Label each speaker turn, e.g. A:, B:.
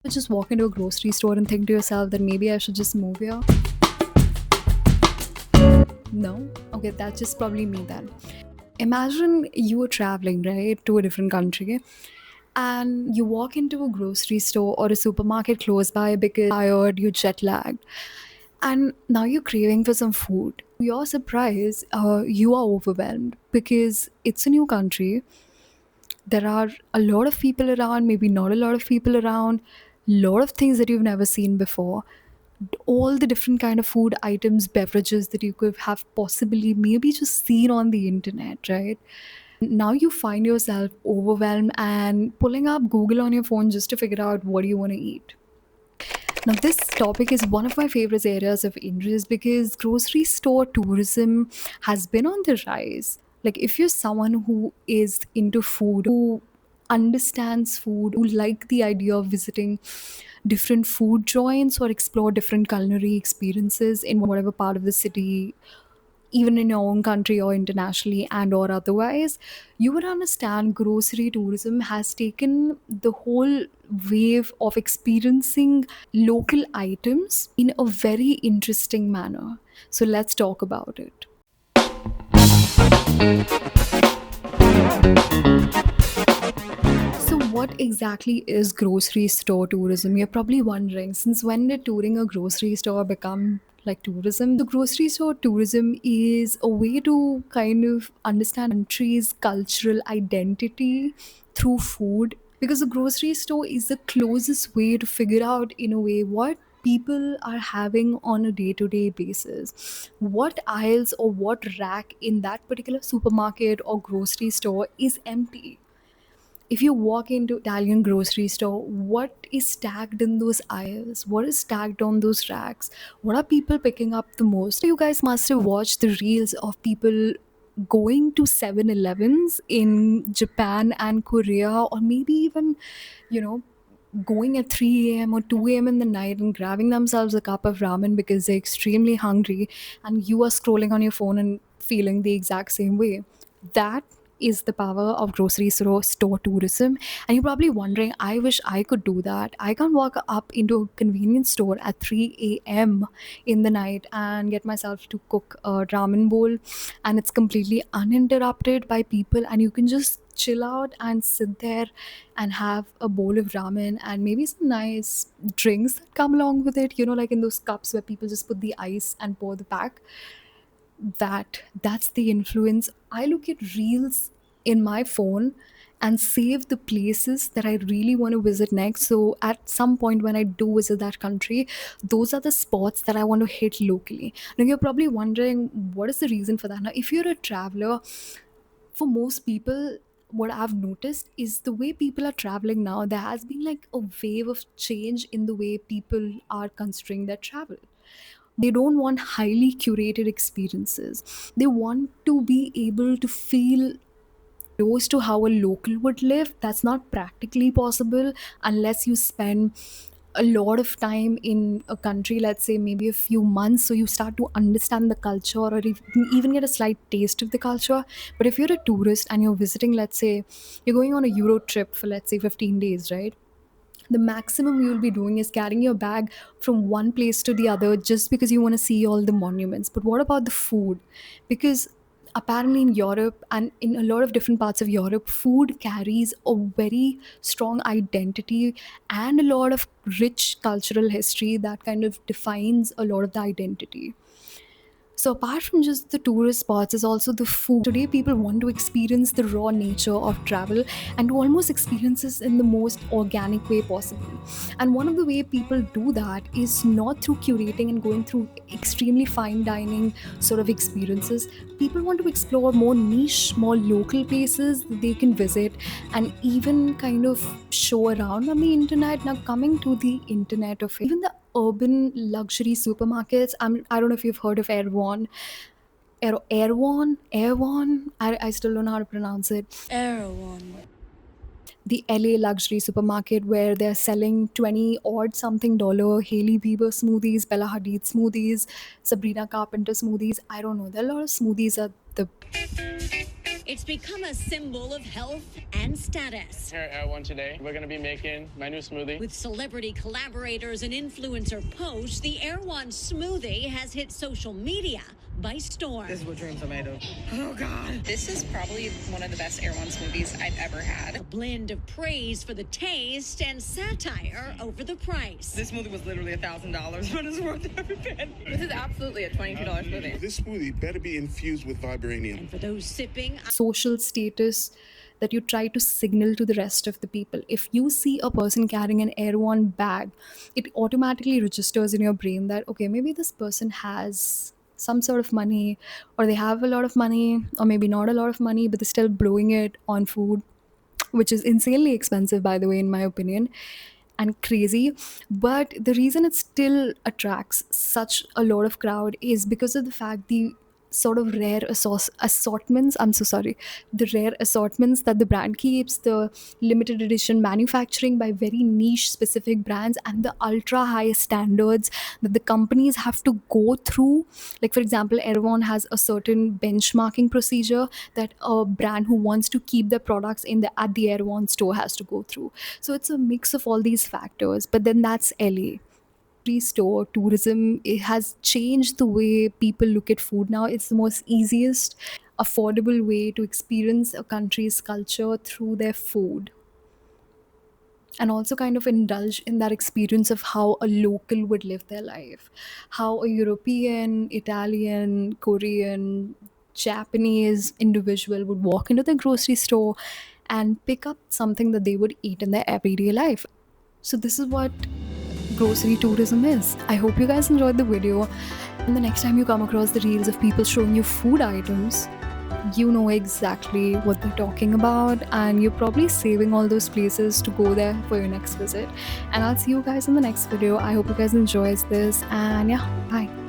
A: Just walk into a grocery store and think to yourself that maybe I should just move here? No? Okay, that's just probably me then. Imagine you were traveling, right, to a different country and you walk into a grocery store or a supermarket close by because you're tired, you're jet lagged, and now you're craving for some food. To your surprise, you are overwhelmed because it's a new country. There are a lot of people around, maybe not a lot of people around, lot of things that you've never seen before, all the different kind of food items, beverages that you could have possibly maybe just seen on the internet, right? Now you find yourself overwhelmed and pulling up Google on your phone just to figure out what do you want to eat. Now, this topic is one of my favorite areas of interest because grocery store tourism has been on the rise. Like, if you're someone who is into food, who understands food, who like the idea of visiting different food joints or explore different culinary experiences in whatever part of the city, even in your own country or internationally and or otherwise, you would understand grocery tourism has taken the whole wave of experiencing local items in a very interesting manner. So let's talk about it. So, what exactly is grocery store tourism? You're probably wondering, since when did touring a grocery store become like tourism? The grocery store tourism is a way to kind of understand a country's cultural identity through food, because the grocery store is the closest way to figure out, in a way, what people are having on a day to day basis. What aisles or what rack in that particular supermarket or grocery store is empty. If you walk into Italian grocery store, what is stacked in those aisles? What is stacked on those racks? What are people picking up the most? You guys must have watched the reels of people going to 7-Elevens in Japan and Korea, or maybe even, you know, going at 3 a.m. or 2 a.m. in the night and grabbing themselves a cup of ramen because they're extremely hungry, and you are scrolling on your phone and feeling the exact same way. That is the power of grocery store tourism. And you're probably wondering, I wish I could do that. I can't walk up into a convenience store at 3 a.m. in the night and get myself to cook a ramen bowl, and it's completely uninterrupted by people, and you can just chill out and sit there and have a bowl of ramen and maybe some nice drinks that come along with it, like in those cups where people just put the ice and pour the pack. That's the influence. I look at reels in my phone and save the places that I really want to visit next. So at some point when I do visit that country, those are the spots that I want to hit locally. Now you're probably wondering, what is the reason for that? Now if you're a traveler, for most people, what I've noticed is the way people are traveling now, there has been like a wave of change in the way people are considering their travel. They don't want highly curated experiences. They want to be able to feel close to how a local would live. That's not practically possible unless you spend a lot of time in a country, let's say maybe a few months, so you start to understand the culture or even get a slight taste of the culture. But if you're a tourist and you're visiting, let's say you're going on a Euro trip for, let's say, 15 days, right? The maximum you'll be doing is carrying your bag from one place to the other just because you want to see all the monuments. But what about the food? Because apparently in Europe and in a lot of different parts of Europe, food carries a very strong identity and a lot of rich cultural history that kind of defines a lot of the identity. So apart from just the tourist spots, is also the food. Today, people want to experience the raw nature of travel and to almost experience this in the most organic way possible. And one of the way people do that is not through curating and going through extremely fine dining sort of experiences. People want to explore more niche, more local places that they can visit and even kind of show around on the internet. Now, coming to the internet of it, even the urban luxury supermarkets. I don't know if you've heard of Erewhon. Erewhon. I still don't know how to pronounce it.
B: Erewhon.
A: The LA luxury supermarket where they're selling 20 odd something dollar Hailey Bieber smoothies, Bella Hadid smoothies, Sabrina Carpenter smoothies. I don't know. There are a lot of smoothies at the
B: It's become a symbol of health and status.
C: Here at One today, we're going to be making my new smoothie.
B: With celebrity collaborators and influencer posts, the Erewhon smoothie has hit social media by storm.
D: This is what dreams are made of. Oh, God.
E: This is probably one of the best Erewhon smoothies I've ever had.
B: A blend of praise for the taste and satire over the price.
D: This smoothie was literally $1,000, but it's worth every penny. This is absolutely a $22 smoothie.
F: This smoothie better be infused with vibranium.
B: And for those sipping,
A: social status that you try to signal to the rest of the people. If you see a person carrying an Erewhon bag, it automatically registers in your brain that, okay, maybe this person has some sort of money, or they have a lot of money, or maybe not a lot of money, but they're still blowing it on food, which is insanely expensive, by the way, in my opinion, and crazy. But the reason it still attracts such a lot of crowd is because of the fact the sort of rare assortments, I'm so sorry, the rare assortments that the brand keeps, the limited edition manufacturing by very niche specific brands, and the ultra high standards that the companies have to go through. Like, for example, Erewhon has a certain benchmarking procedure that a brand who wants to keep their products in the at the Erewhon store has to go through. So it's a mix of all these factors, but then that's LA. Store tourism, it has changed the way people look at food now. It's the most easiest affordable way to experience a country's culture through their food, and also kind of indulge in that experience of how a local would live their life, how a European, Italian, Korean, Japanese individual would walk into the grocery store and pick up something that they would eat in their everyday life. So this is what grocery tourism is. I hope you guys enjoyed the video, and the next time you come across the reels of people showing you food items, you know exactly what they're talking about, and you're probably saving all those places to go there for your next visit. And I'll see you guys in the next video. I hope you guys enjoys this, and yeah, bye.